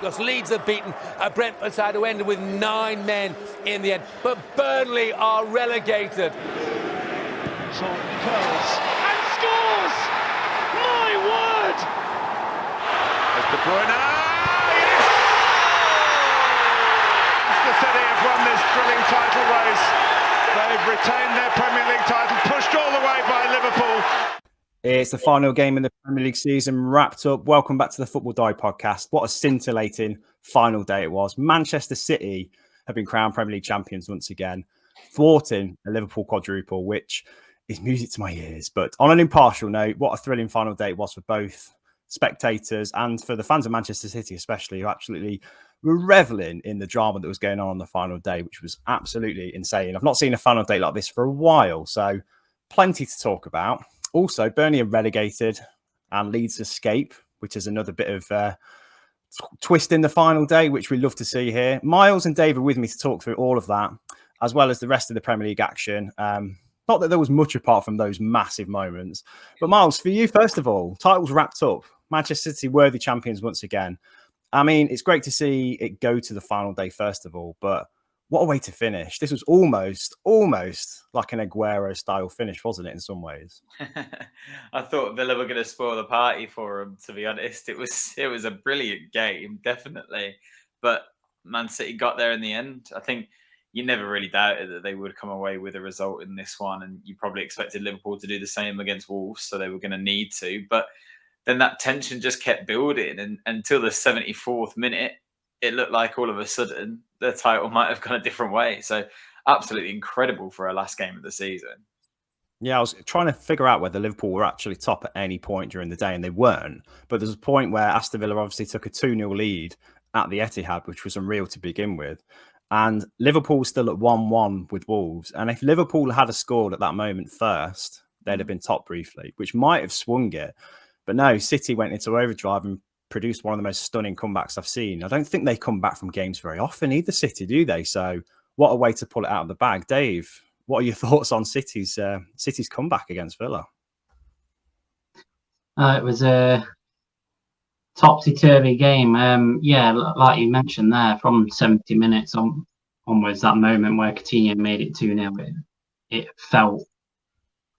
because Leeds have beaten a Brentford side who ended with 9 men in the end. But Burnley are relegated. So curls and scores! My word! There's De Bruyne. Yes! The City have won this thrilling title race. They've retained their Premier League title, pushed all the way by Liverpool. It's the final game in the Premier League season wrapped up. Welcome back to the Football Die podcast. What a scintillating final day it was. Manchester City have been crowned Premier League champions once again, thwarting a Liverpool quadruple, which is music to my ears. But on an impartial note, what a thrilling final day it was for both spectators and for the fans of Manchester City, especially, who absolutely were reveling in the drama that was going on the final day, which was absolutely insane. I've not seen a final day like this for a while, so plenty to talk about. Also, Burnley are relegated and Leeds escape, which is another bit of twist in the final day, which we love to see here. Myles and Dave are with me to talk through all of that, as well as the rest of the Premier League action. Not that there was much apart from those massive moments. But Myles, for you, first of all, titles wrapped up. Manchester City worthy champions once again. I mean, it's great to see it go to the final day, first of all, but what a way to finish. This was almost like an Aguero-style finish, wasn't it, in some ways? I thought Villa were going to spoil the party for him, to be honest. It was a brilliant game, definitely. But Man City got there in the end. I think you never really doubted that they would come away with a result in this one, and you probably expected Liverpool to do the same against Wolves, so they were going to need to. But then that tension just kept building, and until the 74th minute, it looked like all of a sudden the title might have gone a different way. So absolutely incredible for a last game of the season. Yeah, I was trying to figure out whether Liverpool were actually top at any point during the day, and they weren't. But there's a point where Aston Villa obviously took a 2-0 lead at the Etihad, which was unreal to begin with. And Liverpool was still at 1-1 with Wolves. And if Liverpool had scored at that moment first, they'd have been top briefly, which might have swung it. But no, City went into overdrive and produced one of the most stunning comebacks I've seen. I don't think they come back from games very often either, City, do they? So what a way to pull it out of the bag. Dave, what are your thoughts on City's comeback against Villa? It was a topsy-turvy game. Like you mentioned there, from 70 minutes onwards, that moment where Coutinho made it 2-0, it felt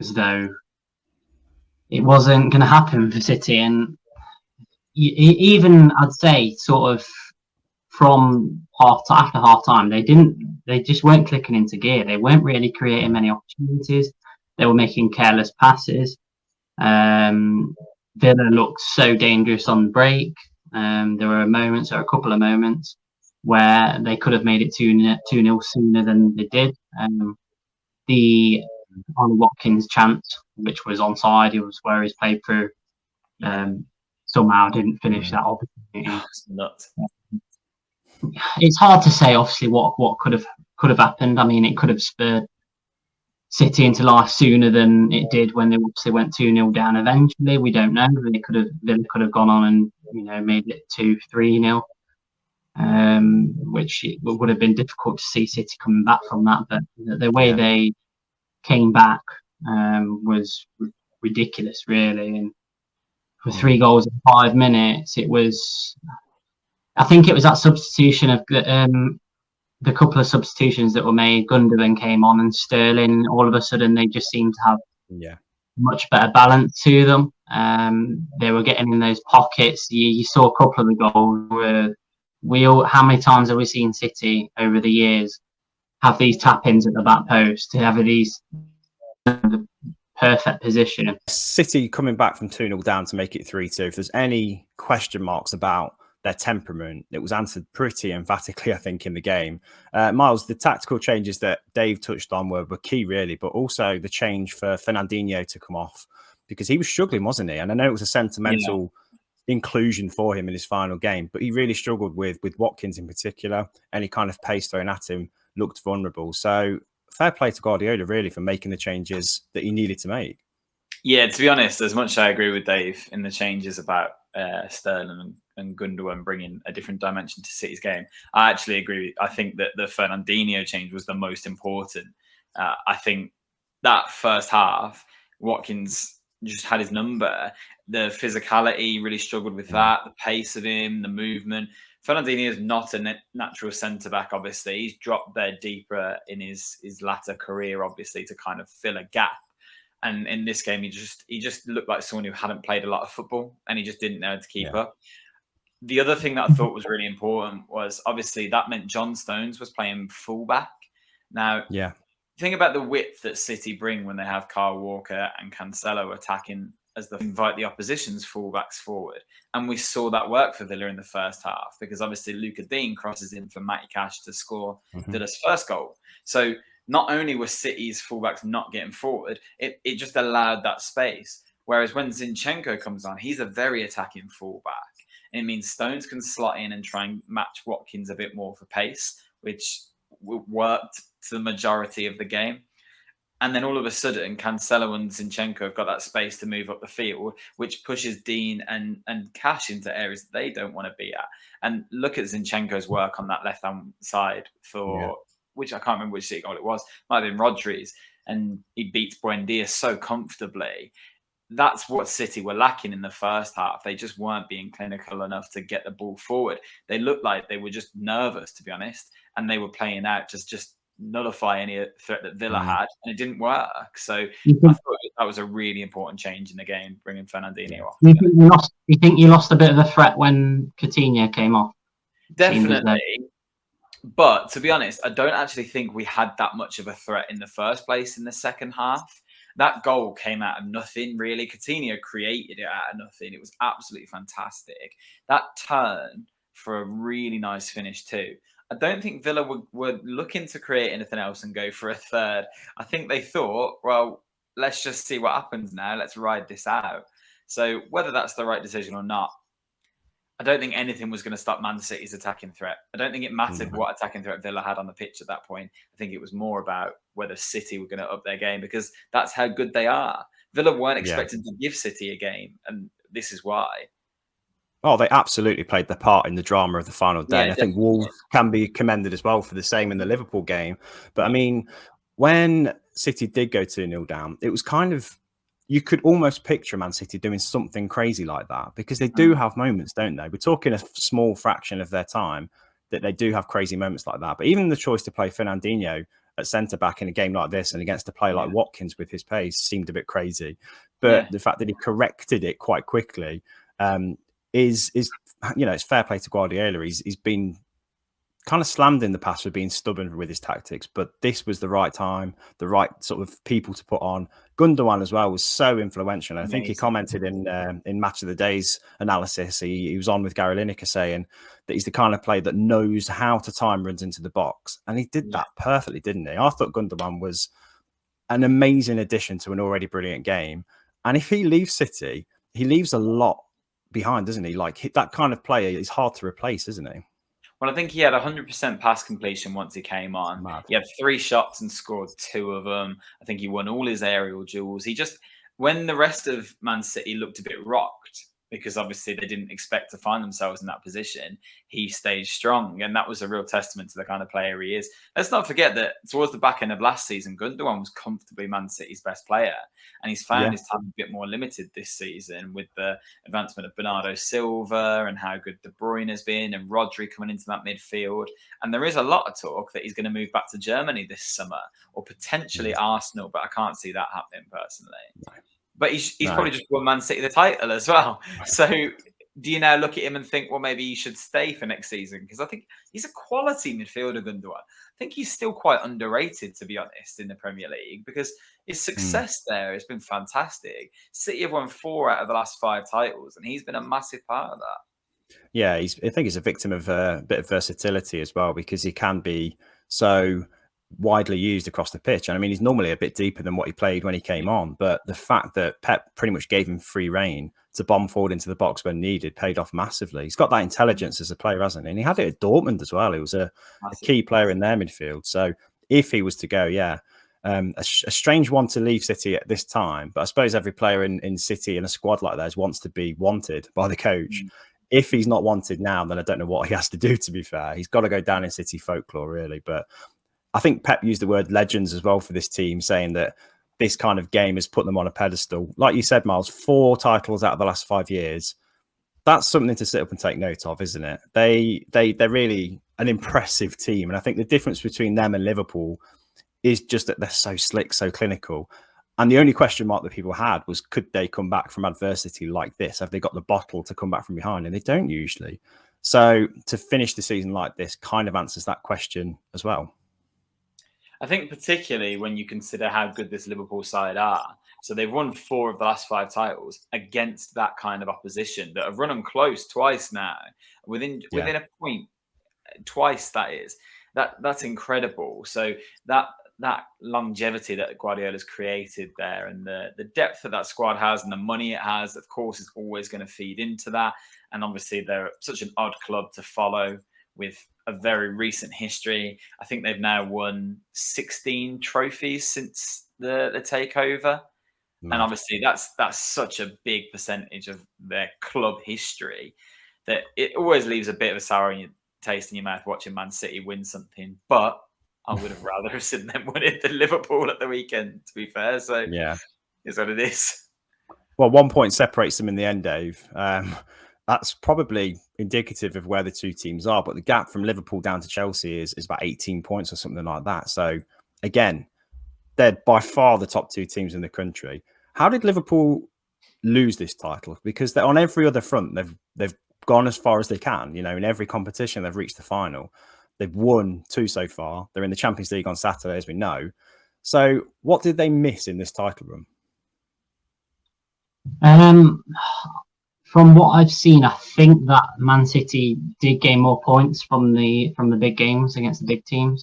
as though it wasn't going to happen for City. And even, I'd say, sort of from after half time, they just weren't clicking into gear. They weren't really creating many opportunities. They were making careless passes. Villa looked so dangerous on the break. There were a couple of moments where they could have made it 2-0 sooner than they did. The on Watkins chance, which was onside, it was where he's played through. Somehow didn't finish that opportunity. It's hard to say, obviously, what could have happened. I mean, it could have spurred City into life sooner than it did when they obviously went 2-0 down. Eventually, we don't know. Villa could have gone on and made it 2-3-0, which it would have been difficult to see City coming back from that. But the way they came back was ridiculous, really. And for 3 goals in 5 minutes, I think it was that substitution of the couple of substitutions that were made. Gundogan came on and Sterling. All of a sudden, they just seemed to have much better balance to them. They were getting in those pockets. You saw a couple of the goals where how many times have we seen City over the years have these tap-ins at the back post, to have these the perfect position. City coming back from 2-0 down to make it 3-2. If there's any question marks about their temperament, it was answered pretty emphatically, I think, in the game. Myles, the tactical changes that Dave touched on were key, really, but also the change for Fernandinho to come off, because he was struggling, wasn't he? And I know it was a sentimental inclusion for him in his final game, but he really struggled with Watkins in particular. Any kind of pace thrown at him looked vulnerable. So fair play to Guardiola, really, for making the changes that he needed to make. Yeah, to be honest, as much as I agree with Dave in the changes about Sterling and Gundogan bringing a different dimension to City's game, I actually agree. I think that the Fernandinho change was the most important. I think that first half, Watkins just had his number. The physicality really struggled with that, the pace of him, the movement. Fernandinho is not a natural centre-back, obviously. He's dropped there deeper in his latter career, obviously, to kind of fill a gap. And in this game, he just looked like someone who hadn't played a lot of football, and he just didn't know how to keep up. The other thing that I thought was really important was, obviously, that meant John Stones was playing fullback. Now, think about the width that City bring when they have Kyle Walker and Cancelo attacking as they invite the opposition's fullbacks forward. And we saw that work for Villa in the first half, because obviously Luca Dean crosses in for Matty Cash to score Villa's first goal. So not only were City's fullbacks not getting forward, it just allowed that space. Whereas when Zinchenko comes on, he's a very attacking fullback. And it means Stones can slot in and try and match Watkins a bit more for pace, which worked to the majority of the game. And then all of a sudden, Cancelo and Zinchenko have got that space to move up the field, which pushes Dean and Cash into areas that they don't want to be at. And look at Zinchenko's work on that left-hand side for, which I can't remember which City goal it was, might have been Rodri's, and he beats Buendia so comfortably. That's what City were lacking in the first half. They just weren't being clinical enough to get the ball forward. They looked like they were just nervous, to be honest, and they were playing out just nullify any threat that Villa had, and it didn't work. So I thought that was a really important change in the game, bringing Fernandinho off. You think you lost a bit of a threat when Coutinho came off? Definitely. But to be honest, I don't actually think we had that much of a threat in the first place in the second half. That goal came out of nothing, really. Coutinho created it out of nothing. It was absolutely fantastic. That turn for a really nice finish too. I don't think Villa were looking to create anything else and go for a third. I think they thought, well, let's just see what happens now. Let's ride this out. So whether that's the right decision or not, I don't think anything was going to stop Man City's attacking threat. I don't think it mattered what attacking threat Villa had on the pitch at that point. I think it was more about whether City were going to up their game, because that's how good they are. Villa weren't expecting to give City a game, and this is why. Oh, they absolutely played their part in the drama of the final day. And I think Wolves can be commended as well for the same in the Liverpool game. But I mean, when City did go 2-0 down, it was kind of, you could almost picture Man City doing something crazy like that, because they do have moments, don't they? We're talking a small fraction of their time that they do have crazy moments like that. But even the choice to play Fernandinho at centre-back in a game like this and against a player like Watkins with his pace seemed a bit crazy. But the fact that he corrected it quite quickly is it's fair play to Guardiola. He's been kind of slammed in the past for being stubborn with his tactics, but this was the right time, the right sort of people to put on. Gundogan as well was so influential. I think he commented in Match of the Day's analysis, he was on with Gary Lineker saying that he's the kind of player that knows how to time runs into the box, and he did that perfectly, didn't he? I thought Gundogan was an amazing addition to an already brilliant game, and if he leaves City, he leaves a lot behind, doesn't he? Like, that kind of player is hard to replace, isn't he? Well, I think he had 100% pass completion once he came on. He had 3 shots and scored 2 of them. I think he won all his aerial duels. When the rest of Man City looked a bit rocked, because obviously they didn't expect to find themselves in that position, he stayed strong. And that was a real testament to the kind of player he is. Let's not forget that towards the back end of last season, Gundogan was comfortably Man City's best player. And he's found his time a bit more limited this season with the advancement of Bernardo Silva and how good De Bruyne has been, and Rodri coming into that midfield. And there is a lot of talk that he's going to move back to Germany this summer, or potentially Arsenal, but I can't see that happening personally. No. But he's probably just won Man City the title as well. So do you now look at him and think, well, maybe he should stay for next season? Because I think he's a quality midfielder, Gundogan. I think he's still quite underrated, to be honest, in the Premier League, because his success there has been fantastic. City have won 4 out of the last 5 titles, and he's been a massive part of that. Yeah, I think he's a victim of a bit of versatility as well, because he can be so widely used across the pitch. And I mean, he's normally a bit deeper than what he played when he came on, but the fact that Pep pretty much gave him free rein to bomb forward into the box when needed paid off massively. He's got that intelligence as a player, hasn't he? And he had it at Dortmund as well. He was a key player in their midfield. So if he was to go, a strange one to leave City at this time, but I suppose every player in City in a squad like theirs wants to be wanted by the coach. If he's not wanted now, then I don't know what he has to do, to be fair. He's got to go down in City folklore, really. But I think Pep used the word legends as well for this team, saying that this kind of game has put them on a pedestal. Like you said, Myles, 4 titles out of the last 5 years. That's something to sit up and take note of, isn't it? They're really an impressive team, and I think the difference between them and Liverpool is just that they're so slick, so clinical. And the only question mark that people had was, could they come back from adversity like this? Have they got the bottle to come back from behind? And they don't usually. So to finish the season like this kind of answers that question as well. I think particularly when you consider how good this Liverpool side are. So they've won 4 of the last 5 titles against that kind of opposition that have run them close twice now, within a point twice. That's incredible. So that longevity that Guardiola's created there, and the depth that squad has, and the money it has, of course, is always going to feed into that. And obviously, they're such an odd club to follow with a very recent history. I think they've now won 16 trophies since the takeover. And obviously that's such a big percentage of their club history that it always leaves a bit of a sour taste in your mouth watching Man City win something. But I would have rather seen them winning than Liverpool at the weekend, to be fair. So yeah, it's what it is. Well, 1 point separates them in the end, Dave. That's probably indicative of where the two teams are. But the gap from Liverpool down to Chelsea is about 18 points or something like that. So again, they're by far the top 2 teams in the country. How did Liverpool lose this title? Because they're on every other front, they've gone as far as they can. You know, in every competition, they've reached the final. They've won 2 so far. They're in the Champions League on Saturday, as we know. So what did they miss in this title run? From what I've seen, I think that Man City did gain more points from the big games against the big teams.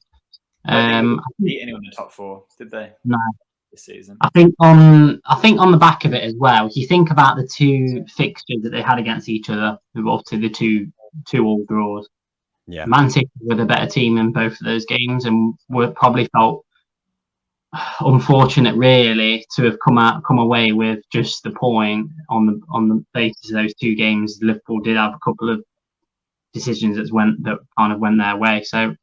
I didn't beat anyone in the top 4, did they? No. This season. I think on the back of it as well, if you think about the 2 fixtures that they had against each other, obviously the two all draws. Yeah, Man City were the better team in both of those games, and were probably felt unfortunate, really, to have come away with just the point on the basis of those 2 games. Liverpool did have a couple of decisions that kind of went their way. So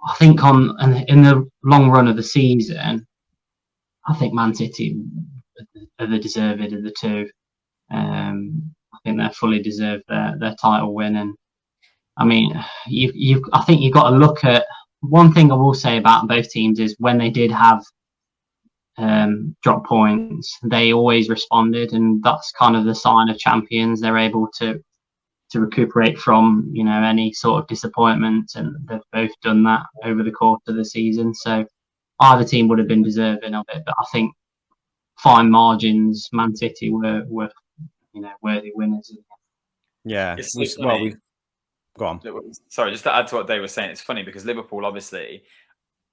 I think in the long run of the season, I think Man City are the deserved of the 2. I think they're fully deserved their title win. And I mean, I think you've got to look at one thing I will say about both teams is when they did have drop points, they always responded, and that's kind of the sign of champions. They're able to recuperate from any sort of disappointment, and they've both done that over the course of the season. So either team would have been deserving of it, but I think fine margins, Man City were worthy winners. Yeah. Go on. Sorry, just to add to what Dave was saying, it's funny because Liverpool obviously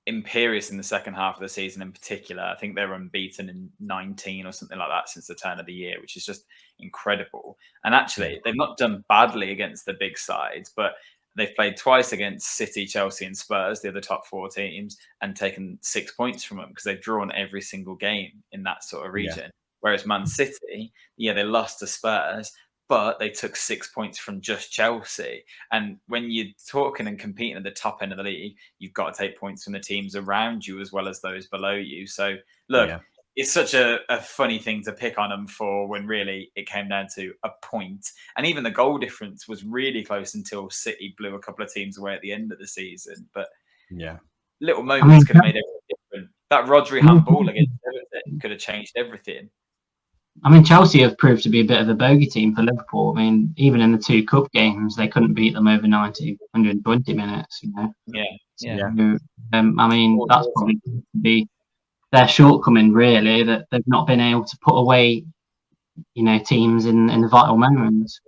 imperious in the second half of the season in particular. I think they were unbeaten in 19 or something like that since the turn of the year, which is just incredible. And actually, they've not done badly against the big sides, but they've played twice against City, Chelsea and Spurs, the other top 4 teams, and taken 6 points from them because they've drawn every single game in that sort of region. Yeah. Whereas Man City, they lost to Spurs, but they took 6 points from just Chelsea. And when you're talking and competing at the top end of the league, you've got to take points from the teams around you as well as those below you. So, look, it's such a funny thing to pick on them for when really it came down to a point. And even the goal difference was really close until City blew a couple of teams away at the end of the season. But little moments could have made everything different. That Rodri handball against Everton could have changed everything. I mean, Chelsea have proved to be a bit of a bogey team for Liverpool. I mean, even in the 2 cup games, they couldn't beat them over 120 minutes. So, I mean, that's probably going to be their shortcoming, really, that they've not been able to put away, teams in the vital moments.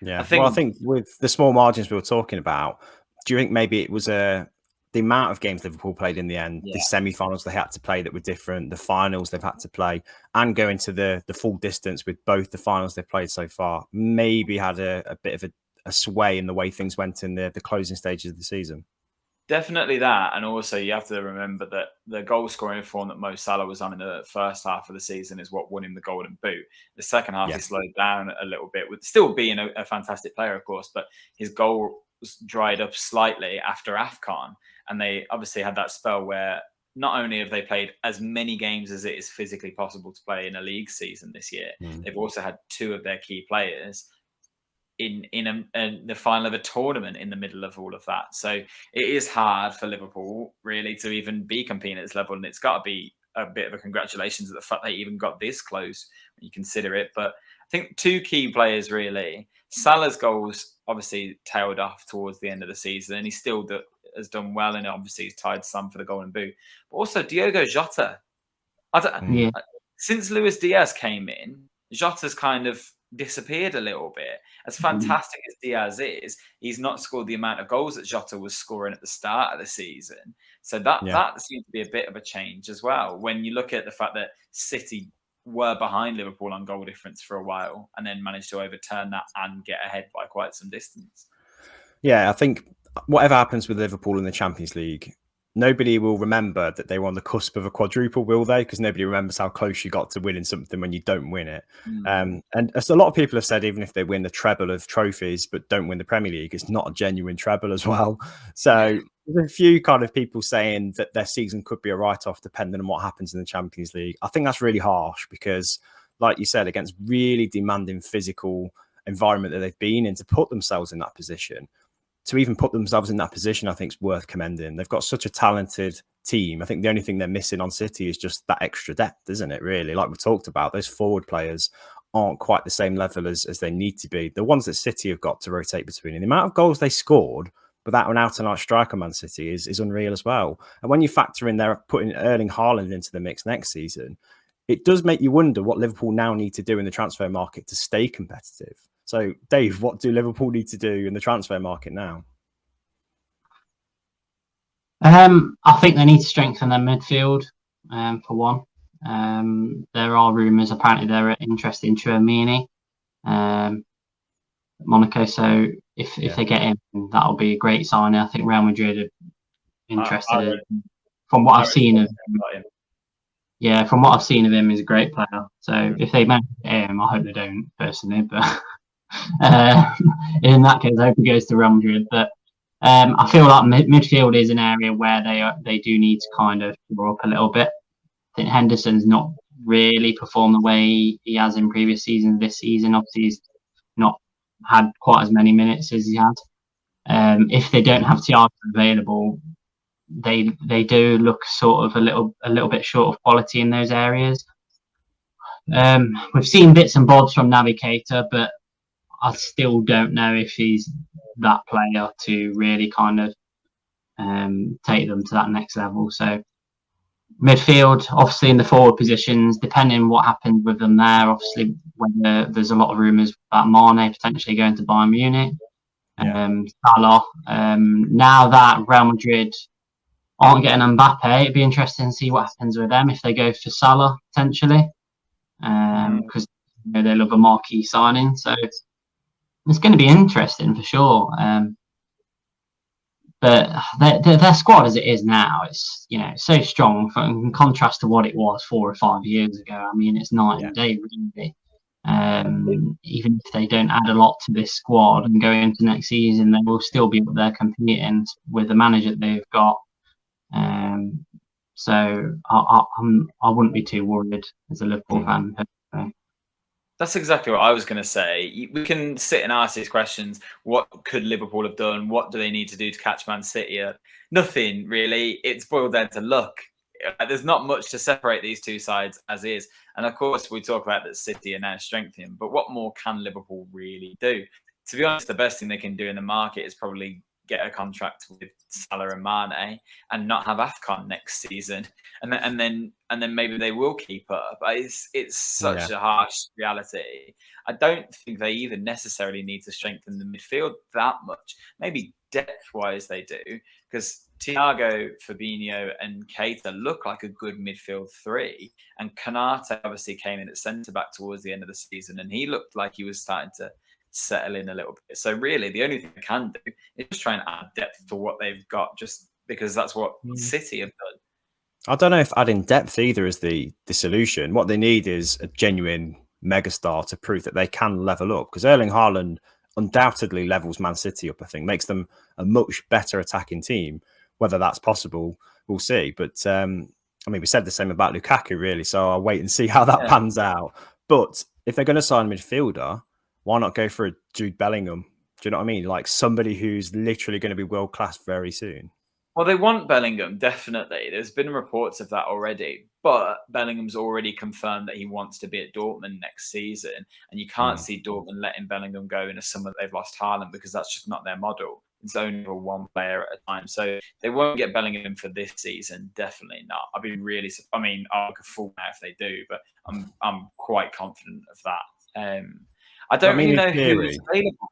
Yeah, I think with the small margins we were talking about, do you think maybe it was the amount of games Liverpool played in the end, the semi-finals they had to play that were different, the finals they've had to play, and going to the full distance with both the finals they've played so far, maybe had a bit of a sway in the way things went in the closing stages of the season? Definitely that. And also you have to remember that the goal scoring form that Mo Salah was on in the first half of the season is what won him the Golden Boot. The second half, he slowed down a little bit, with still being a fantastic player, of course, but his goal was dried up slightly after AFCON. And they obviously had that spell where not only have they played as many games as it is physically possible to play in a league season this year, they've also had 2 of their key players in the final of a tournament in the middle of all of that. So it is hard for Liverpool really to even be competing at this level, and it's got to be a bit of a congratulations at the fact they even got this close when you consider it. But I think two key players really. Salah's goals obviously tailed off towards the end of the season, and he still has done well, and obviously he's tied some for the Golden Boot. But also Diogo Jota. Since Luis Diaz came in, Jota's kind of disappeared a little bit. As fantastic as Diaz is, he's not scored the amount of goals that Jota was scoring at the start of the season. So that seems to be a bit of a change as well. When you look at the fact that City were behind Liverpool on goal difference for a while and then managed to overturn that and get ahead by quite some distance. Yeah, I think whatever happens with Liverpool in the Champions League, nobody will remember that they were on the cusp of a quadruple, will they? Because nobody remembers how close you got to winning something when you don't win it. And as a lot of people have said, even if they win the treble of trophies but don't win the Premier League, it's not a genuine treble as well. So there's a few kind of people saying that their season could be a write-off depending on what happens in the Champions League. I think that's really harsh because, like you said, against really demanding physical environment that they've been in, to put themselves in that position, to even put themselves in that position, I think is worth commending. They've got such a talented team. I think the only thing they're missing on City is just that extra depth, isn't it, really? Like we talked about, those forward players aren't quite the same level as they need to be. The ones that City have got to rotate between, and the amount of goals they scored without an out-and-out striker, Man City, is unreal as well. And when you factor in they're putting Erling Haaland into the mix next season, it does make you wonder what Liverpool now need to do in the transfer market to stay competitive. So, Dave, what do Liverpool need to do in the transfer market now? I think they need to strengthen their midfield, for one. There are rumours, apparently they're interested in Tchouaméni, Monaco. So if they get him, that'll be a great signing. I think Real Madrid are interested. From what I've seen of him. Yeah, from what I've seen of him, he's a great player. So if they manage to get him, I hope they don't personally, but in that case, I hope he goes to Real Madrid. But I feel like midfield is an area where they do need to kind of grow up a little bit. I think Henderson's not really performed the way he has in previous seasons. This season, obviously, he's not had quite as many minutes as he had. If they don't have Thiago available, they do look sort of a little bit short of quality in those areas. We've seen bits and bobs from Navigator, but I still don't know if he's that player to really kind of take them to that next level. So midfield, obviously in the forward positions, depending on what happens with them there, obviously whether there's a lot of rumours about Mane potentially going to Bayern Munich. Salah. Now that Real Madrid aren't getting Mbappe, it'd be interesting to see what happens with them if they go for Salah potentially, because they love a marquee signing. So it's going to be interesting for sure. But their squad as it is now, it's so strong in contrast to what it was 4 or 5 years ago. I mean, it's night and day really. Even if they don't add a lot to this squad and go into next season, they will still be up there competing with the manager that they've got. So I wouldn't be too worried as a Liverpool fan. That's exactly what I was going to say. We can sit and ask these questions. What could Liverpool have done? What do they need to do to catch Man City? Nothing really. It's boiled down to luck. There's not much to separate these two sides as is. And of course, we talk about that City are now strengthening. But what more can Liverpool really do? To be honest, the best thing they can do in the market is probably get a contract with Salah and Mane and not have AFCON next season, and then maybe they will keep up. But it's such a harsh reality. I don't think they even necessarily need to strengthen the midfield that much. Maybe depth-wise they do, because Thiago, Fabinho and Keita look like a good midfield three, and Konate obviously came in at centre-back towards the end of the season, and he looked like he was starting to settle in a little bit. So really the only thing they can do is just try and add depth to what they've got, just because that's what City have done. I don't know if adding depth either is the solution. What they need is a genuine megastar to prove that they can level up, because Erling Haaland undoubtedly levels Man City up, I think, makes them a much better attacking team. Whether that's possible, we'll see. But I mean, we said the same about Lukaku, really, so I'll wait and see how that pans out. But if they're going to sign a midfielder, why not go for a Jude Bellingham? Do you know what I mean? Like somebody who's literally going to be world class very soon. Well, they want Bellingham, definitely. There's been reports of that already, but Bellingham's already confirmed that he wants to be at Dortmund next season, and you can't see Dortmund letting Bellingham go in a summer that they've lost Haaland, because that's just not their model. It's only for one player at a time. So they won't get Bellingham for this season, definitely not. I'd be really, I mean, I'll look a fool now if they do, but I'm quite confident of that. I don't really know who's available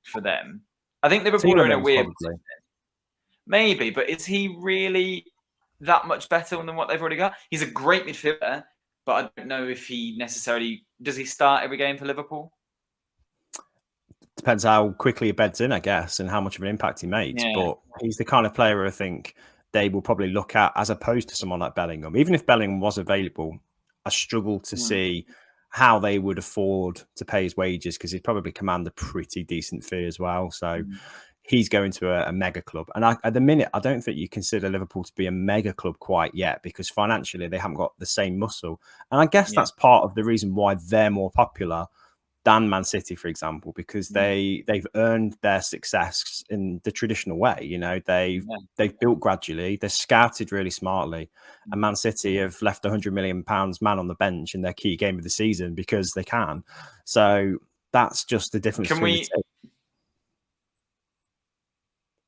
for them. I think Liverpool are in a weird position. Maybe, but is he really that much better than what they've already got? He's a great midfielder, but I don't know if he necessarily... Does he start every game for Liverpool? Depends how quickly he beds in, I guess, and how much of an impact he makes. Yeah. But he's the kind of player I think they will probably look at as opposed to someone like Bellingham. Even if Bellingham was available, I struggle to see how they would afford to pay his wages, because he'd probably command a pretty decent fee as well. So he's going to a mega club. And at the minute, I don't think you consider Liverpool to be a mega club quite yet, because financially they haven't got the same muscle. And I guess that's part of the reason why they're more popular than Man City, for example, because they've earned their success in the traditional way. You know, they've built gradually, they're scouted really smartly, and Man City have left £100 million man on the bench in their key game of the season because they can. So that's just the difference.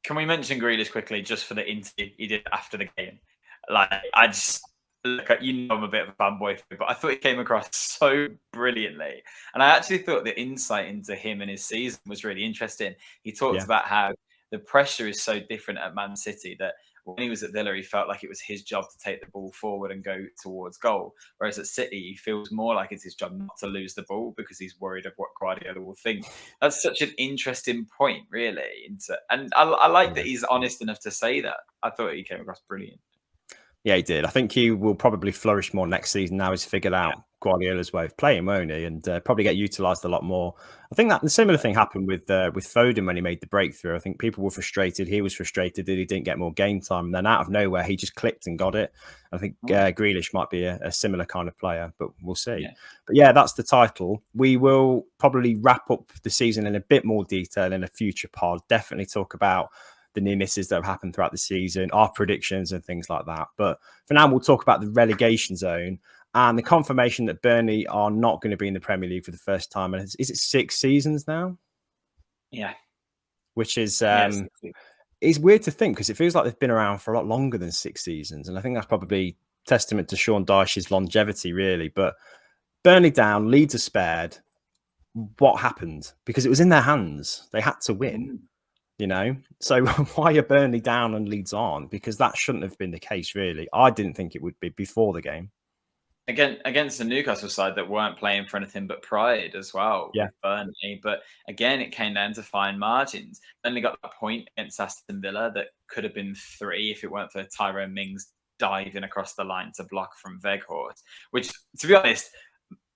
Can we mention Grealish quickly, just for the interview he did after the game? Like, I just look at, you know, I'm a bit of a fanboy, but I thought he came across so brilliantly, and I actually thought the insight into him and his season was really interesting. He talked about how the pressure is so different at Man City that when he was at Villa, he felt like it was his job to take the ball forward and go towards goal. Whereas at City, he feels more like it's his job not to lose the ball because he's worried of what Guardiola will think. That's such an interesting point, really. And I like that he's honest enough to say that. I thought he came across brilliant. Yeah, he did. I think he will probably flourish more next season. Now he's figured out Guardiola's way of playing, won't he? And probably get utilised a lot more. I think that the similar thing happened with Foden when he made the breakthrough. I think people were frustrated. He was frustrated that he didn't get more game time. And then out of nowhere, he just clicked and got it. I think Grealish might be a similar kind of player, but we'll see. Yeah. But yeah, that's the title. We will probably wrap up the season in a bit more detail in a future pod. Definitely talk about the near misses that have happened throughout the season, our predictions and things like that. But for now, we'll talk about the relegation zone and the confirmation that Burnley are not going to be in the Premier League for the first time. And is it 6 seasons now? Yeah. Which is it's weird to think, because it feels like they've been around for a lot longer than 6 seasons. And I think that's probably testament to Sean Dyche's longevity, really. But Burnley down, Leeds are spared. What happened? Because it was in their hands. They had to win. You know, so why are Burnley down and Leeds on? Because that shouldn't have been the case, really. I didn't think it would be before the game. Against the Newcastle side that weren't playing for anything but pride as well with Burnley. But again, it came down to fine margins. Burnley got that point against Aston Villa that could have been 3 if it weren't for Tyrone Mings diving across the line to block from Weghorst, which, to be honest,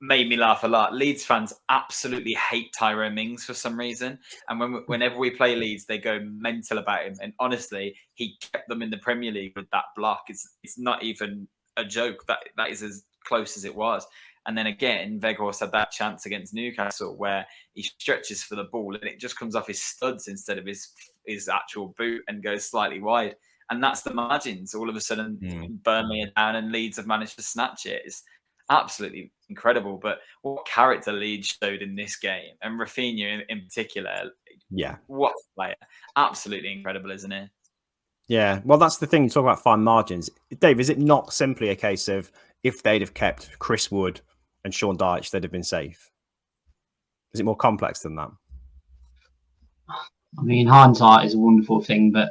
made me laugh a lot. Leeds fans absolutely hate Tyrone Mings for some reason. And whenever we play Leeds, they go mental about him. And honestly, he kept them in the Premier League with that block. It's not even a joke. That is as close as it was. And then again, Weghorst had that chance against Newcastle where he stretches for the ball and it just comes off his studs instead of his actual boot and goes slightly wide. And that's the margins. All of a sudden, Burnley are down and Leeds have managed to snatch it. It's absolutely incredible. But what character Leeds showed in this game, and Rafinha in particular, what a player. Absolutely incredible, isn't it? Yeah, well, that's the thing. You talk about fine margins. Dave, is it not simply a case of if they'd have kept Chris Wood and Sean Dyche, they'd have been safe? Is it more complex than that? I mean, hindsight is a wonderful thing, but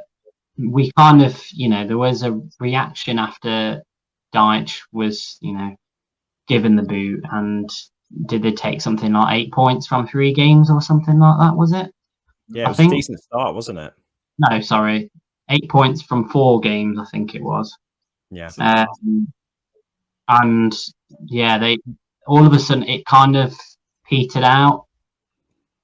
we kind of, there was a reaction after Dyche was, given the boot, and did they take something like 8 points from 3 games or something like that, was it? Yeah, it was a decent start, wasn't it? No, sorry. 8 points from 4 games, I think it was. Yeah. And yeah, they all of a sudden it kind of petered out.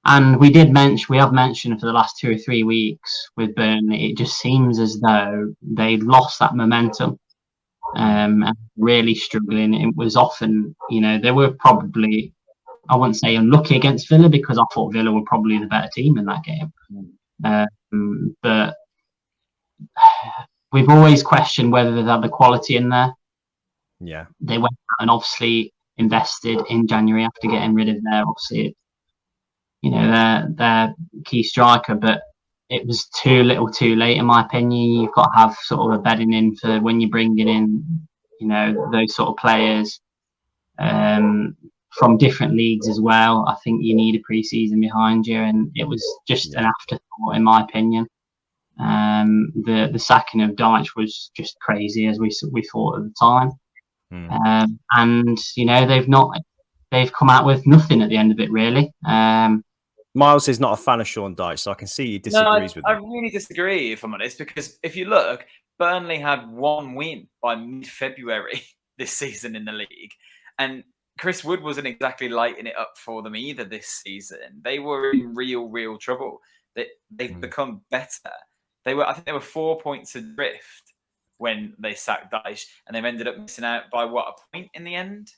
And we have mentioned for the last 2 or 3 weeks with Burnley, it just seems as though they lost that momentum. And really struggling. It was often, they were probably I wouldn't say unlucky against Villa, because I thought Villa were probably the better team in that game. But we've always questioned whether they've had the quality in there. Yeah. They went out and obviously invested in January after getting rid of their key striker, but it was too little too late, in my opinion. You've got to have sort of a bedding in for when you're bringing in, those sort of players from different leagues as well. I think you need a pre-season behind you, and it was just an afterthought, in my opinion. The sacking of Dyche was just crazy, as we thought at the time. And they've come out with nothing at the end of it, really. Myles is not a fan of Sean Dyche, so I can see he disagrees with I him. really disagree, if I'm honest, because if you look, Burnley had one win by mid-February this season in the league, and Chris Wood wasn't exactly lighting it up for them either this season. They were in real trouble. They've become better. I think they were 4 points adrift when they sacked Dyche, and they've ended up missing out by a point in the end.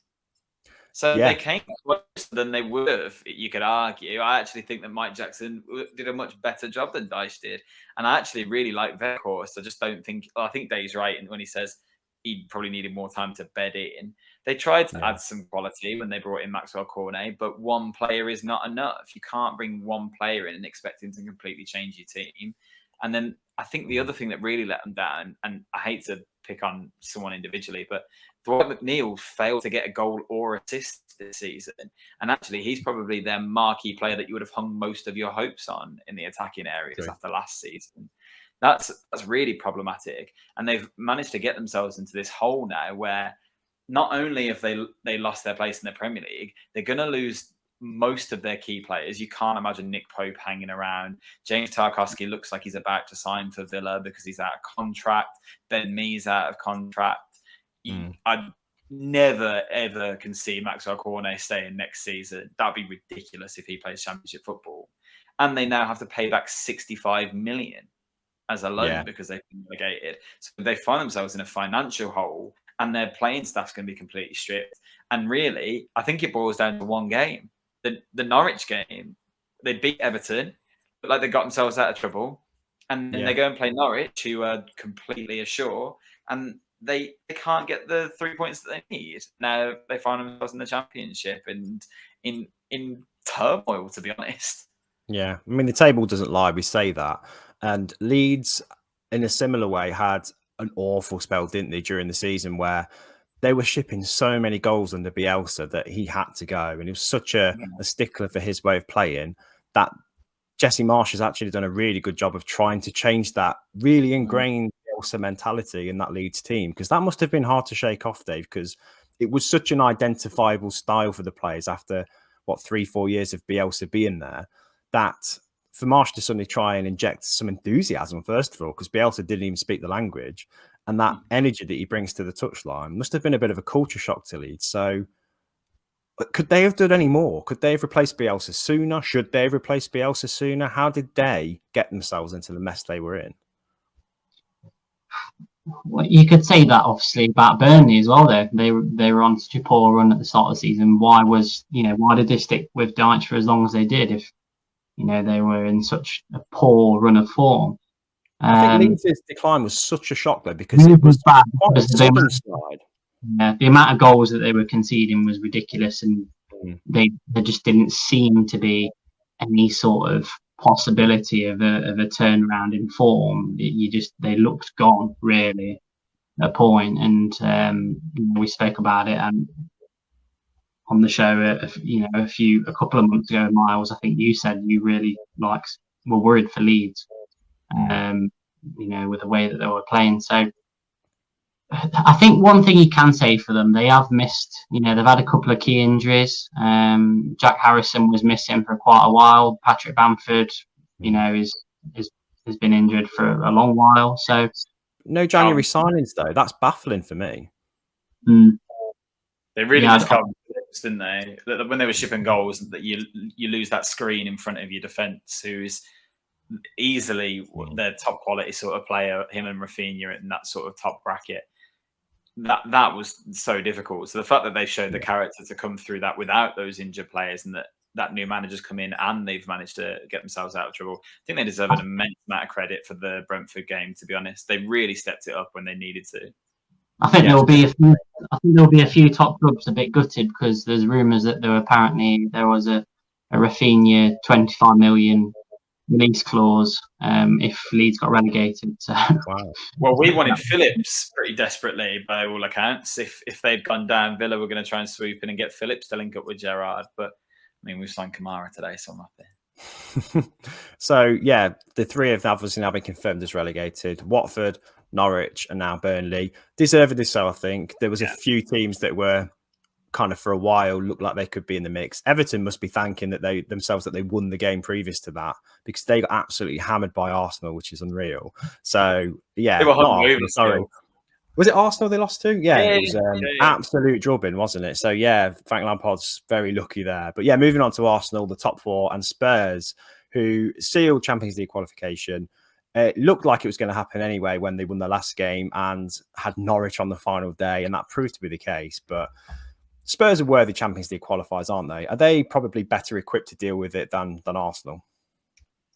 So they came closer than they would have, you could argue. I actually think that Mike Jackson did a much better job than Dyche did. And I actually really like Weghorst. I just don't think... I think Dave's right when he says he probably needed more time to bed in. They tried to add some quality when they brought in Maxwell Cornet, but one player is not enough. You can't bring one player in and expect him to completely change your team. And then I think the other thing that really let them down, and I hate to pick on someone individually, but Dwight McNeil failed to get a goal or assist this season. And actually, he's probably their marquee player that you would have hung most of your hopes on in the attacking areas after last season. That's really problematic. And they've managed to get themselves into this hole now where not only have they lost their place in the Premier League, they're going to lose most of their key players. You can't imagine Nick Pope hanging around. James Tarkowski looks like he's about to sign for Villa because he's out of contract. Ben Mee's out of contract. I never, ever can see Maxwell Cornet staying next season. That'd be ridiculous if he plays Championship football. And they now have to pay back 65 million as a loan because they've been relegated. So they find themselves in a financial hole, and their playing staff's going to be completely stripped. And really, I think it boils down to one game. The Norwich game, they beat Everton, but like they got themselves out of trouble. And then they go and play Norwich, who are completely ashore, and they can't get the 3 points that they need. Now they find themselves in the Championship and in turmoil, to be honest. Yeah, I mean, the table doesn't lie. We say that. And Leeds, in a similar way, had an awful spell, didn't they, during the season where they were shipping so many goals under Bielsa that he had to go. And he was such a stickler for his way of playing that Jesse Marsh has actually done a really good job of trying to change that really ingrained Bielsa mentality in that Leeds team. Because that must have been hard to shake off, Dave, because it was such an identifiable style for the players after, 3-4 years of Bielsa being there, that for Marsh to suddenly try and inject some enthusiasm, first of all, because Bielsa didn't even speak the language, and that energy that he brings to the touchline must have been a bit of a culture shock to Leeds. So could they have done any more? Could they have replaced Bielsa sooner? Should they have replaced Bielsa sooner? How did they get themselves into the mess they were in? Well, you could say that obviously about Burnley as well. They were on such a poor run at the start of the season. Why did they stick with Dyche for as long as they did if they were in such a poor run of form? I think Leeds' decline was such a shock though, because it was bad. The amount of goals that they were conceding was ridiculous, and there just didn't seem to be any sort of possibility of a turnaround in form. They looked gone really at a point, and we spoke about it on the show a couple of months ago. Myles, I think you said you really were worried for Leeds, with the way that they were playing. So I think one thing you can say for them, they have missed, they've had a couple of key injuries. Jack Harrison was missing for quite a while. Patrick Bamford, has been injured for a long while. So no January signings though. That's baffling for me. They really just Calvin Phillips, didn't they? When they were shipping goals, that you lose that screen in front of your defence, who's easily their top quality sort of player. Him and Rafinha in that sort of top bracket. that was so difficult. So the fact that they showed the character to come through that without those injured players, and that new manager's come in and they've managed to get themselves out of trouble, I think they deserve an immense amount of credit for the Brentford game. To be honest, they really stepped it up when they needed to. I think there'll be a few top clubs a bit gutted because there's rumours that there was a Rafinha 25 million release clause if Leeds got relegated. So. Wow. Well, we wanted Phillips pretty desperately by all accounts. If they'd gone down, Villa were going to try and swoop in and get Phillips to link up with Gerrard. But I mean, we've signed Kamara today, so I'm happy. So yeah, the three have obviously now been confirmed as relegated. Watford, Norwich, and now Burnley. Deservedly so, I think. There was a few teams that were kind of for a while looked like they could be in the mix. Everton must be thanking that they won the game previous to that, because they got absolutely hammered by Arsenal, which is unreal. So yeah, they were sorry. Was it Arsenal they lost to? Yeah, it was absolute drubbing, wasn't it? So yeah, Frank Lampard's very lucky there. But yeah, moving on to Arsenal, the top four, and Spurs, who sealed Champions League qualification. It looked like it was going to happen anyway when they won their last game and had Norwich on the final day, and that proved to be the case. But Spurs are worthy Champions League qualifiers, aren't they? Are they probably better equipped to deal with it than Arsenal?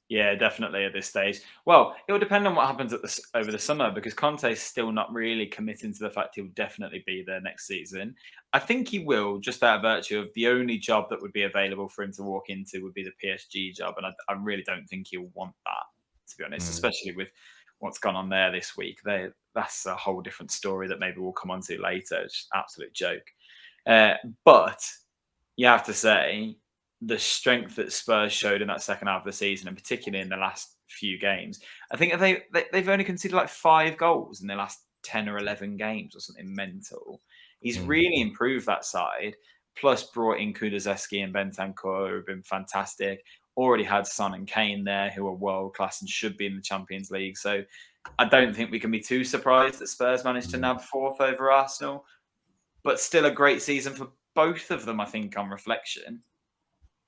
Yeah, definitely at this stage. Well, it will depend on what happens over the summer, because Conte's still not really committing to the fact he'll definitely be there next season. I think he will, just out of virtue of the only job that would be available for him to walk into would be the PSG job. And I really don't think he'll want that, to be honest, especially with what's gone on there this week. That's a whole different story that maybe we'll come on to later. It's an absolute joke. But you have to say, the strength that Spurs showed in that second half of the season, and particularly in the last few games, I think they've only conceded like 5 goals in the last 10 or 11 games or something mental. He's really improved that side, plus brought in Kulusevski and Bentancur, who have been fantastic. Already had Son and Kane there, who are world-class and should be in the Champions League. So I don't think we can be too surprised that Spurs managed to nab 4th over Arsenal. But still a great season for both of them, I think, on reflection.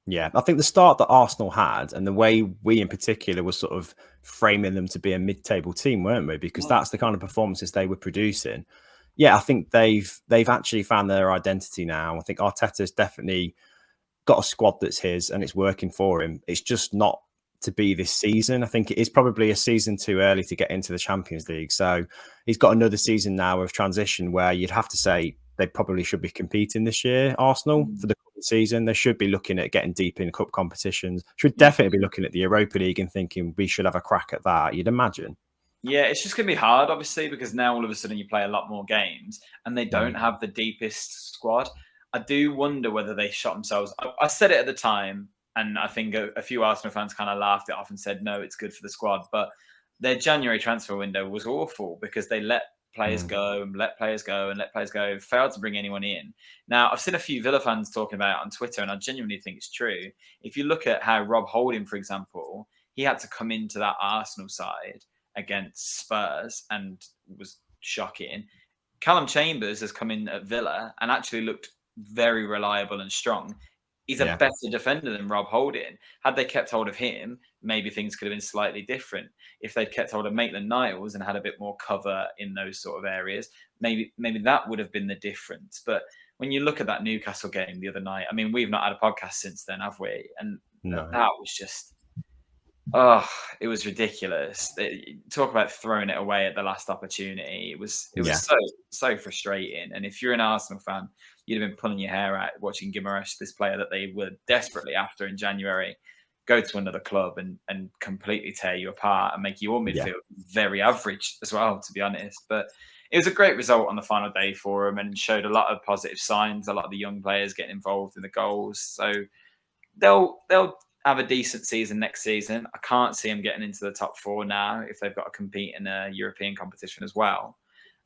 Yeah, I think the start that Arsenal had, and the way we in particular were sort of framing them to be a mid-table team, weren't we? Because that's the kind of performances they were producing. Yeah, I think they've actually found their identity now. I think Arteta's definitely got a squad that's his and it's working for him. It's just not to be this season. I think it is probably a season too early to get into the Champions League. So he's got another season now of transition where you'd have to say they probably should be competing this year, Arsenal, for the season. They should be looking at getting deep in cup competitions. Should definitely be looking at the Europa League and thinking we should have a crack at that, you'd imagine. Yeah, it's just going to be hard, obviously, because now all of a sudden you play a lot more games and they don't have the deepest squad. I do wonder whether they shot themselves. I said it at the time, and I think a few Arsenal fans kind of laughed it off and said, no, it's good for the squad. But their January transfer window was awful because they let players go and let players go and let players go, failed to bring anyone in. Now, I've seen a few Villa fans talking about it on Twitter, and I genuinely think it's true. If you look at how Rob Holding, for example, he had to come into that Arsenal side against Spurs and was shocking. Callum Chambers has come in at Villa and actually looked very reliable and strong. He's a better defender than Rob Holding. Had they kept hold of him, maybe things could have been slightly different. If they'd kept hold of Maitland-Niles and had a bit more cover in those sort of areas, maybe that would have been the difference. But when you look at that Newcastle game the other night, I mean, we've not had a podcast since then, have we? And that was just, it was ridiculous. Talk about throwing it away at the last opportunity. It was so frustrating. And if you're an Arsenal fan, you'd have been pulling your hair out watching Guimaraes, this player that they were desperately after in January, go to another club and completely tear you apart and make your midfield very average as well, to be honest. But it was a great result on the final day for them and showed a lot of positive signs, a lot of the young players getting involved in the goals. So they'll have a decent season next season. I can't see them getting into the top 4 now if they've got to compete in a European competition as well.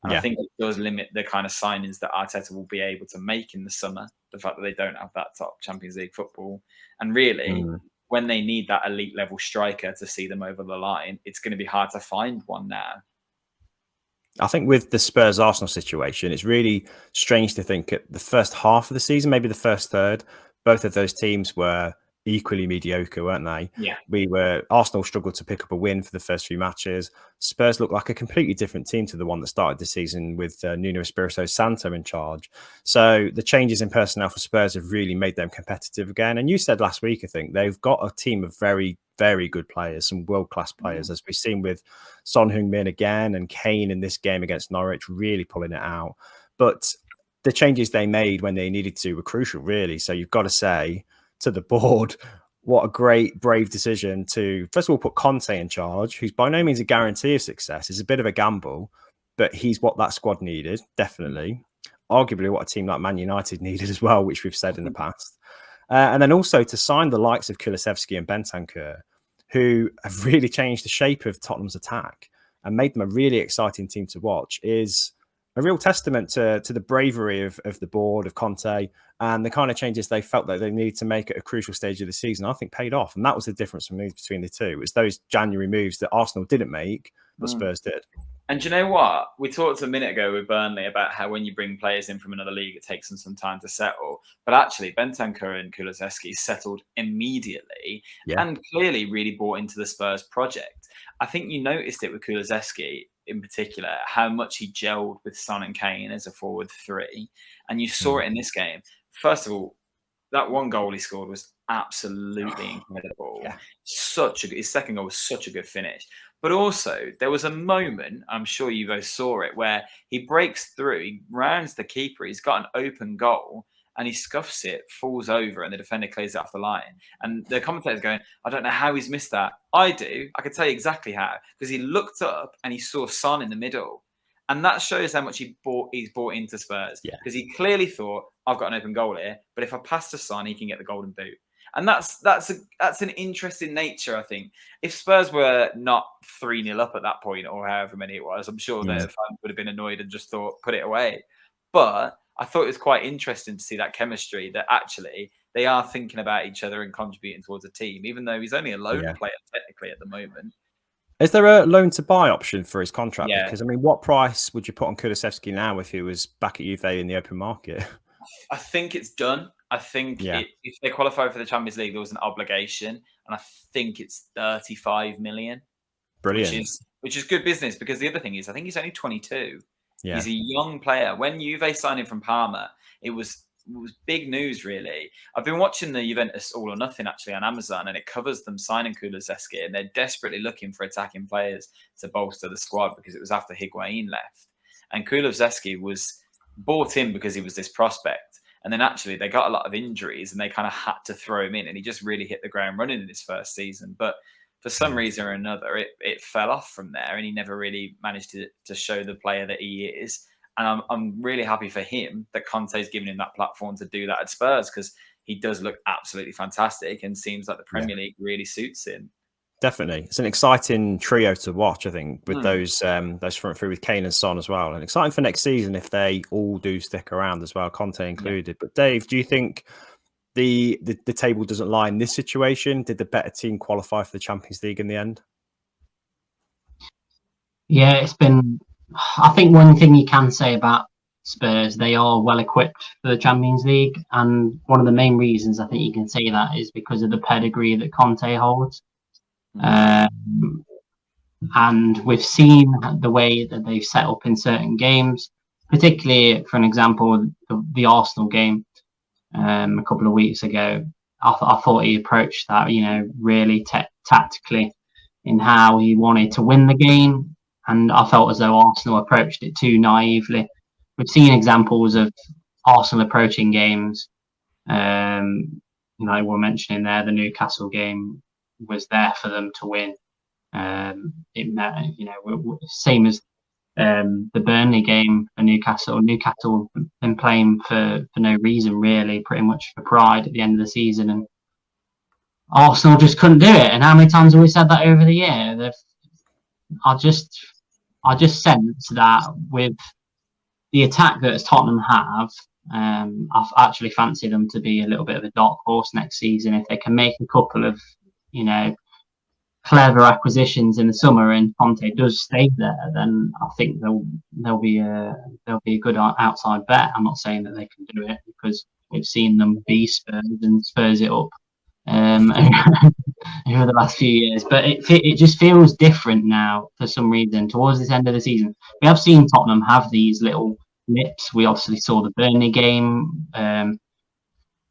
And I think it does limit the kind of signings that Arteta will be able to make in the summer, the fact that they don't have that top Champions League football. And really, when they need that elite level striker to see them over the line, it's going to be hard to find one now. I think with the Spurs-Arsenal situation, it's really strange to think at the first half of the season, maybe the first third, both of those teams were equally mediocre, weren't they? Yeah. Arsenal struggled to pick up a win for the first few matches. Spurs looked like a completely different team to the one that started the season with Nuno Espirito Santo in charge. So the changes in personnel for Spurs have really made them competitive again. And you said last week, I think, they've got a team of very, very good players, some world-class players, as we've seen with Son Heung-min again and Kane in this game against Norwich, really pulling it out. But the changes they made when they needed to were crucial, really. So you've got to say to the board, what a great, brave decision to, first of all, put Conte in charge, who's by no means a guarantee of success. It's a bit of a gamble, but he's what that squad needed, definitely. Arguably what a team like Man United needed as well, which we've said in the past. And then also to sign the likes of Kulusevski and Bentancur, who have really changed the shape of Tottenham's attack and made them a really exciting team to watch, is a real testament to the bravery of the board, of Conte, and the kind of changes they felt that they needed to make at a crucial stage of the season. I think paid off. And that was the difference between the two. It was those January moves that Arsenal didn't make, but Spurs did. And do you know what? We talked a minute ago with Burnley about how when you bring players in from another league, it takes them some time to settle. But actually, Bentancur and Kulusevski settled immediately and clearly really bought into the Spurs project. I think you noticed it with Kulusevski in particular, how much he gelled with Son and Kane as a forward three. And you saw it in this game. First of all, that one goal he scored was absolutely incredible. His second goal was such a good finish. But also, there was a moment, I'm sure you both saw it, where he breaks through, he rounds the keeper, he's got an open goal, and he scuffs it, falls over, and the defender clears it off the line. And the commentator's going, I don't know how he's missed that. I do. I can tell you exactly how. Because he looked up and he saw Son in the middle. And that shows how much he's bought into Spurs. Because he clearly thought, I've got an open goal here, but if I pass to Son, he can get the golden boot. And that's an interesting nature, I think. If Spurs were not 3-0 up at that point, or however many it was, I'm sure the fans would have been annoyed and just thought, put it away. But I thought it was quite interesting to see that chemistry, that actually they are thinking about each other and contributing towards a team, even though he's only a loan player technically at the moment. Is there a loan to buy option for his contract? Because, I mean, what price would you put on Kulusevski now if he was back at Juve in the open market? I think it's done. I think if they qualify for the Champions League, there was an obligation, and I think it's 35 million. Brilliant. Which is good business, because the other thing is, I think he's only 22. Yeah. He's a young player. When Juve signed him from Parma, it was big news, really. I've been watching the Juventus All or Nothing, actually, on Amazon, and it covers them signing Kulusevski, and they're desperately looking for attacking players to bolster the squad, because it was after Higuain left. And Kulusevski was bought in because he was this prospect. And then actually they got a lot of injuries and they kind of had to throw him in, and he just really hit the ground running in his first season. But for some reason or another, it fell off from there, and he never really managed to show the player that he is. And I'm really happy for him that Conte's given him that platform to do that at Spurs, because he does look absolutely fantastic and seems like the Premier League really suits him. Definitely. It's an exciting trio to watch, I think, with those front three with Kane and Son as well. And exciting for next season if they all do stick around as well, Conte included. But Dave, do you think the table doesn't lie in this situation? Did the better team qualify for the Champions League in the end? Yeah, it's been... I think one thing you can say about Spurs, they are well equipped for the Champions League. And one of the main reasons I think you can say that is because of the pedigree that Conte holds. And we've seen the way that they've set up in certain games, particularly, for an example, the Arsenal game a couple of weeks ago. I thought he approached that, really tactically in how he wanted to win the game, and I felt as though Arsenal approached it too naively. We've seen examples of Arsenal approaching games. We're mentioning there the Newcastle game was there for them to win. Same as the Burnley game for Newcastle. Newcastle been playing for no reason, really, pretty much for pride at the end of the season, and Arsenal just couldn't do it. And how many times have we said that over the year? I just sense that with the attack that Tottenham have, I actually fancy them to be a little bit of a dark horse next season if they can make a couple of clever acquisitions in the summer and Conte does stay there. Then I think they'll be a good outside bet. I'm not saying that they can do it, because we've seen them be Spurs and Spurs it up over the last few years. But it just feels different now for some reason towards this end of the season. We have seen Tottenham have these little nips. We obviously saw the Burnley game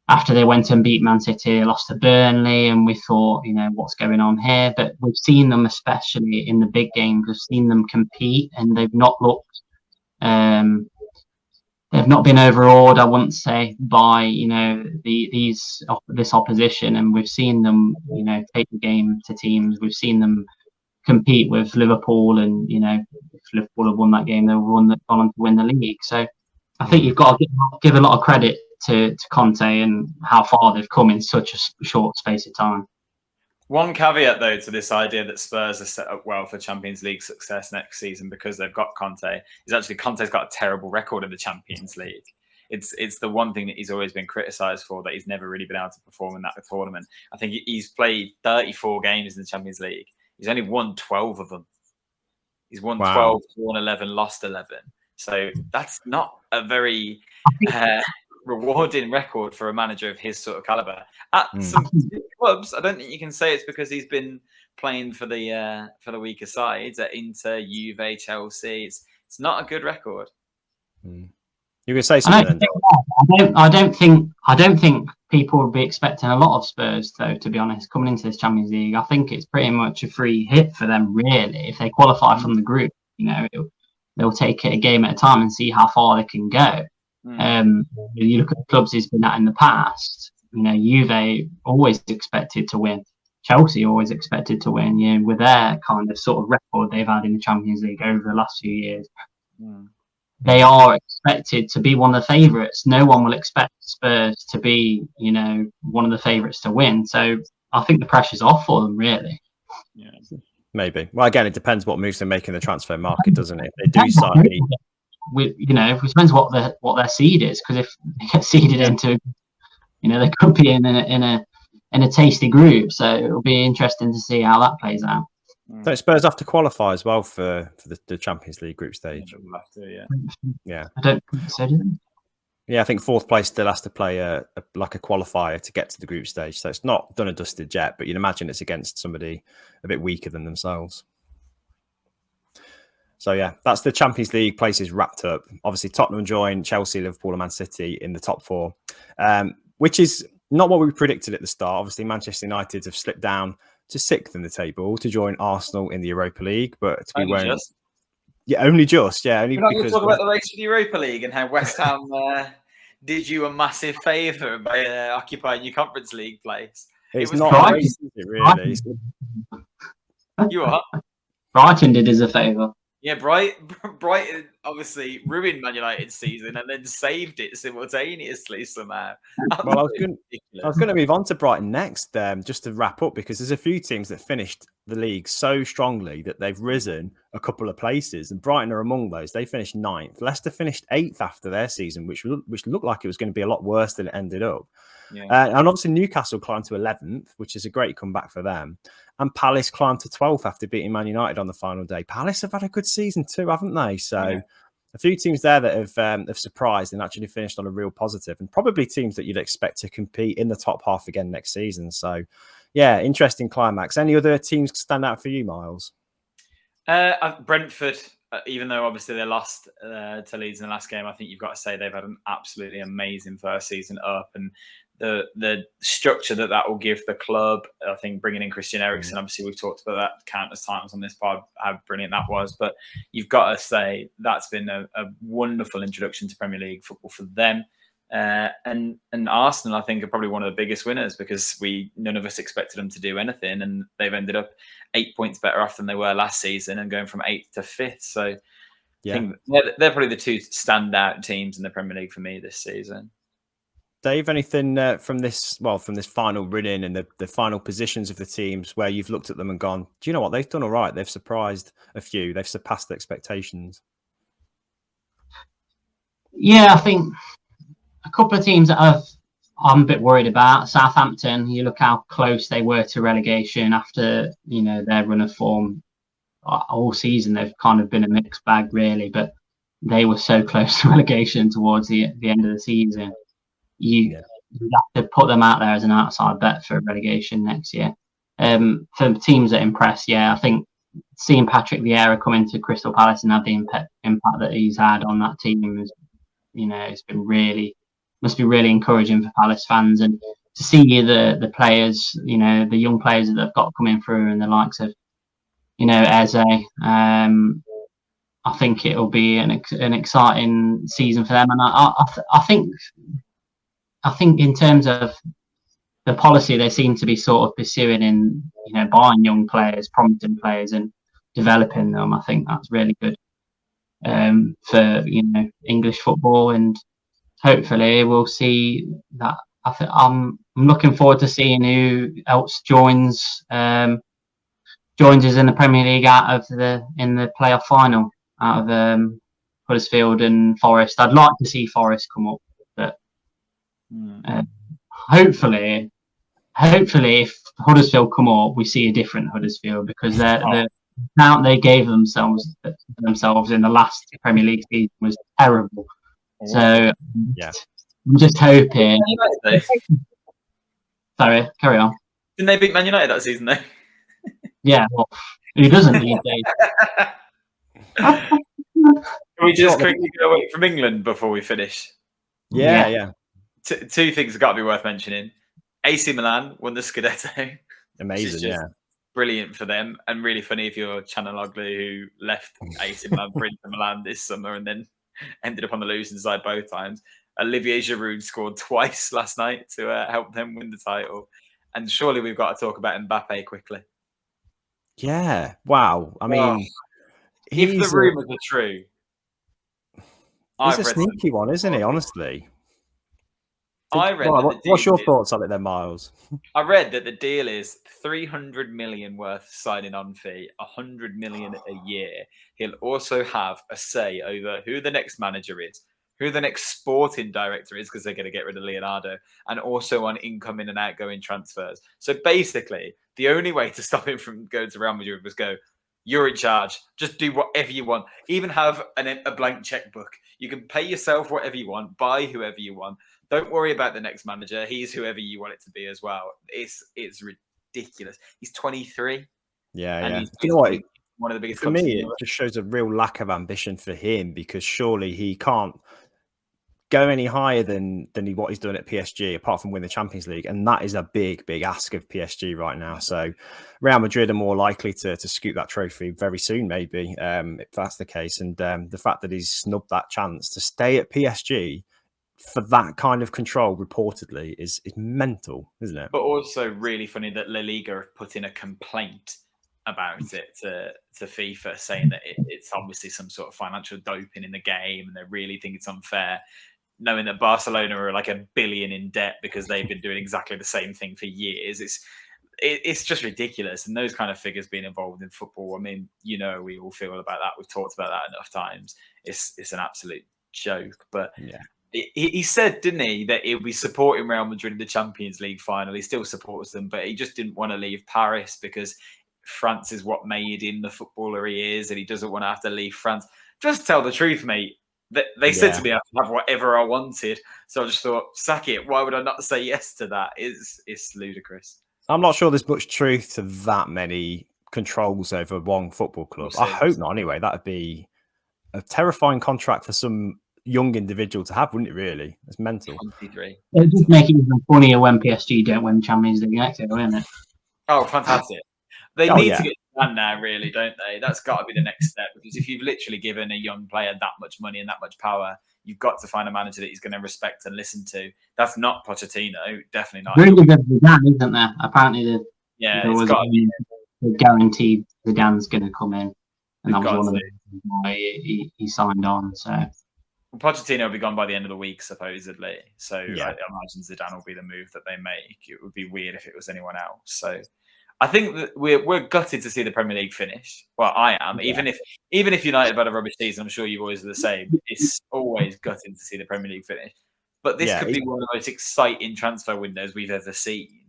after they went and beat Man City, lost to Burnley, and we thought, what's going on here? But we've seen them, especially in the big games, we've seen them compete, and they've not looked. They've not been overawed, I wouldn't say, by this opposition, and we've seen them, take the game to teams. We've seen them compete with Liverpool, and if Liverpool have won that game, they'll gone on to win the league. So I think you've got to give a lot of credit to Conte and how far they've come in such a short space of time. One caveat, though, to this idea that Spurs are set up well for Champions League success next season because they've got Conte, is actually Conte's got a terrible record in the Champions League. It's the one thing that he's always been criticised for, that he's never really been able to perform in that tournament. I think he's played 34 games in the Champions League. He's only won 12 of them. He's won 12, won 11, lost 11. So that's not a very rewarding record for a manager of his sort of caliber. At some clubs, I don't think you can say it's because he's been playing for the weaker sides at Inter, Juve, Chelsea. It's not a good record. You would say something. I don't think people would be expecting a lot of Spurs, though. To be honest, coming into this Champions League, I think it's pretty much a free hit for them. Really, if they qualify from the group, they'll take it a game at a time and see how far they can go. You look at the clubs he's been at in the past. Juve always expected to win. Chelsea always expected to win. With their kind of sort of record they've had in the Champions League over the last few years, they are expected to be one of the favourites. No one will expect Spurs to be, one of the favourites to win. So I think the pressure's off for them, really. Yeah. Maybe. Well, again, it depends what moves they make in the transfer market, doesn't it? They do sign. It depends what their seed is, because if they get seeded into, they could be in a tasty group. So it'll be interesting to see how that plays out. Don't Spurs have to qualify as well for the Champions League group stage? Yeah. I don't think so, do they? Yeah, I think fourth place still has to play a qualifier to get to the group stage. So it's not done and dusted yet, but you'd imagine it's against somebody a bit weaker than themselves. So yeah, that's the Champions League places wrapped up. Obviously, Tottenham joined Chelsea, Liverpool and Man City in the top four, which is not what we predicted at the start. Obviously, Manchester United have slipped down to 6th in the table to join Arsenal in the Europa League, but we won't. Only just. Only We're not because going to talk about the race for the Europa League and how West Ham did you a massive favour by occupying your Conference League place. It's not a race, is it really? You are. Brighton did us a favour. Yeah, Brighton obviously ruined Man United's season and then saved it simultaneously somehow. Well, I was going to move on to Brighton next, just to wrap up, because there's a few teams that finished the league so strongly that they've risen a couple of places, and Brighton are among those. They finished 9th. Leicester finished 8th after their season, which looked like it was going to be a lot worse than it ended up. Yeah. And obviously Newcastle climbed to 11th, which is a great comeback for them. And Palace climbed to 12th after beating Man United on the final day. Palace have had a good season too, haven't they? So a few teams there that have surprised and actually finished on a real positive, and probably teams that you'd expect to compete in the top half again next season. So yeah, interesting climax. Any other teams stand out for you, Myles? Brentford, even though obviously they lost to Leeds in the last game, I think you've got to say they've had an absolutely amazing first season up, and the structure that will give the club. I think bringing in Christian Eriksen, obviously we've talked about that countless times on this pod, how brilliant that was, but you've got to say that's been a wonderful introduction to Premier League football for them. And Arsenal, I think, are probably one of the biggest winners, because none of us expected them to do anything, and they've ended up 8 points better off than they were last season and going from 8th to 5th. So I think they're probably the two standout teams in the Premier League for me this season. Dave, anything from this final run-in and the final positions of the teams where you've looked at them and gone, do you know what, they've done all right? They've surprised a few. They've surpassed expectations. Yeah, I think a couple of teams that I'm a bit worried about. Southampton, you look how close they were to relegation after, their run of form all season. They've kind of been a mixed bag, really, but they were so close to relegation towards the end of the season. You you'd have to put them out there as an outside bet for relegation next year. For teams that impress, I think seeing Patrick Vieira come into Crystal Palace and have the impact that he's had on that team is, it's been must be really encouraging for Palace fans, and to see the players, the young players that they've got coming through, and the likes of, Eze. I think it'll be an exciting season for them, and I think in terms of the policy they seem to be sort of pursuing in, buying young players, promising players, and developing them. I think that's really good for English football, and hopefully we'll see that. I'm looking forward to seeing who else joins us in the Premier League in the playoff final out of Huddersfield and Forest. I'd like to see Forest come up, but hopefully if Huddersfield come up, we see a different Huddersfield, because the amount they gave themselves in the last Premier League season was terrible. So I'm just hoping. Sorry, carry on. Didn't they beat Man United that season though? Yeah, well, who doesn't these days? Can we just quickly go away from England before we finish? Yeah. Two things have got to be worth mentioning. AC Milan won the Scudetto. Amazing, brilliant for them, and really funny if you're Chanaloglu, who left AC Milan for Inter Milan this summer and then ended up on the losing side both times. Olivier Giroud scored twice last night to help them win the title. And surely we've got to talk about Mbappe quickly. Yeah. Wow. I mean, if the rumours are true, he's a sneaky one, isn't he? Honestly. What's your thoughts on it then, Myles? I read that the deal is 300 million worth signing on fee, 100 million a year. He'll also have a say over who the next manager is, who the next sporting director is, because they're going to get rid of Leonardo, and also on incoming and outgoing transfers. So basically, the only way to stop him from going to Real Madrid was go, you're in charge. Just do whatever you want. Even have a blank checkbook. You can pay yourself whatever you want, buy whoever you want. Don't worry about the next manager. He's whoever you want it to be as well. It's ridiculous. He's 23. Yeah. He's you know what? One of the biggest. For me, it just shows a real lack of ambition for him, because surely he can't go any higher than what he's doing at PSG, apart from win the Champions League, and that is a big ask of PSG right now. So Real Madrid are more likely to scoop that trophy very soon, maybe, if that's the case. And the fact that he's snubbed that chance to stay at PSG for that kind of control, reportedly, is mental, isn't it? But also really funny that La Liga have put in a complaint about it to FIFA, saying that it's obviously some sort of financial doping in the game, and they really think it's unfair, knowing that Barcelona are like $1 billion in debt because they've been doing exactly the same thing for years. It's just ridiculous. And those kind of figures being involved in football, I mean, we all feel about that. We've talked about that enough times. It's an absolute joke. But he said, didn't he, that he'll be supporting Real Madrid in the Champions League final. He still supports them, but he just didn't want to leave Paris because France is what made him the footballer he is, and he doesn't want to have to leave France. Just tell the truth, mate. They said to me I could have whatever I wanted, so I just thought, sack it. Why would I not say yes to that? It's ludicrous. I'm not sure there's much truth to that many controls over one football club. I hope not, anyway. That would be a terrifying contract for some young individual to have, wouldn't it, really? It's mental. 23. It'll just make it even funnier when PSG don't win the Champions League next year, won't it? Oh, fantastic. They need to get done now, really, don't they? That's got to be the next step, because if you've literally given a young player that much money and that much power, you've got to find a manager that he's going to respect and listen to. That's not Pochettino, definitely not. Really good Zidane, isn't there? Apparently, there was guaranteed Zidane's going to come in, and that was one of the reasons why he signed on. So Pochettino will be gone by the end of the week, supposedly. So I imagine Zidane will be the move that they make. It would be weird if it was anyone else. So I think that we're gutted to see the Premier League finish. Well, I am. Yeah. Even if United have had a rubbish season, I'm sure you boys are the same. It's always gutting to see the Premier League finish. But this could be one of the most exciting transfer windows we've ever seen.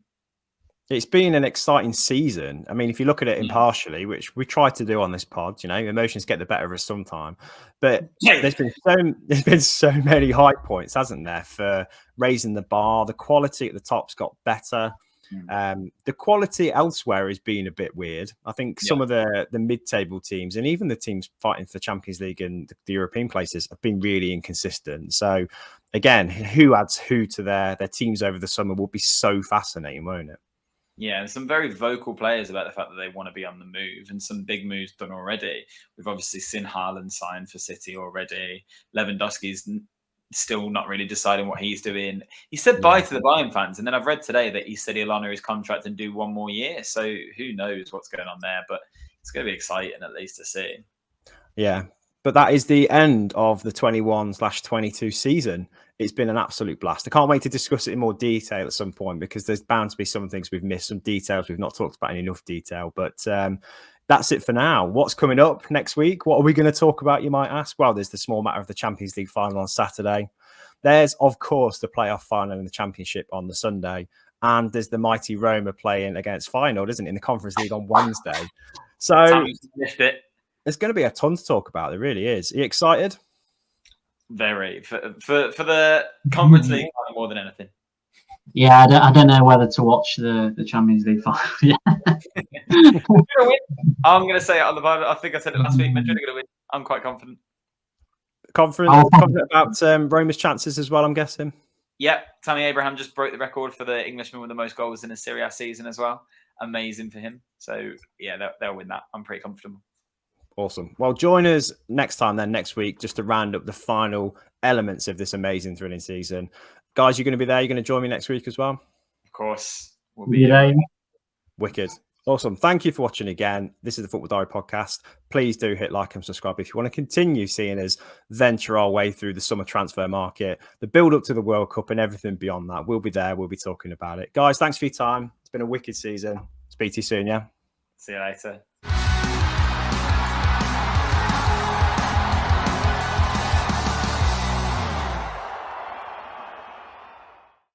It's been an exciting season. I mean, if you look at it impartially, which we try to do on this pod, emotions get the better of us sometime. But there's been so many high points, hasn't there, for raising the bar. The quality at the top's got better. The quality elsewhere has been a bit weird. I think some of the mid-table teams and even the teams fighting for the Champions League and the European places have been really inconsistent. So again, who adds who to their teams over the summer will be so fascinating, won't it? Yeah, and some very vocal players about the fact that they want to be on the move, and some big moves done already. We've obviously seen Haaland sign for City already. Lewandowski's still not really deciding what he's doing. He said bye to the Bayern fans, and then I've read today that he said he'll honour his contract and do one more year. So who knows what's going on there, but it's going to be exciting at least to see. Yeah, but that is the end of the 21/22 season. It's been an absolute blast. I can't wait to discuss it in more detail at some point because there's bound to be some things we've missed, some details we've not talked about in enough detail. But that's it for now. What's coming up next week? What are we going to talk about, you might ask? Well, there's the small matter of the Champions League final on Saturday. There's, of course, the playoff final in the Championship on the Sunday. And there's the mighty Roma playing against Feyenoord, isn't it, in the Conference League on Wednesday. So there's going to be a ton to talk about. There really is. Are you excited? Very. For the Conference League more than anything. Yeah, I don't know whether to watch the Champions League final. I'm going to say it on the Bible. I think I said it last week. Madrid are going to win. I'm quite confident. Confident about Roma's chances as well, I'm guessing. Yeah, Tammy Abraham just broke the record for the Englishman with the most goals in a Serie A season as well. Amazing for him. So, yeah, they'll win that. I'm pretty comfortable. Awesome. Well, join us next time then, next week, just to round up the final elements of this amazing thrilling season. Guys, you're going to be there. You're going to join me next week as well? Of course. We'll be there. Wicked. Awesome. Thank you for watching again. This is the Football Diary podcast. Please do hit like and subscribe if you want to continue seeing us venture our way through the summer transfer market, the build up to the World Cup and everything beyond that. We'll be there. We'll be talking about it. Guys, thanks for your time. It's been a wicked season. Speak to you soon, yeah? See you later.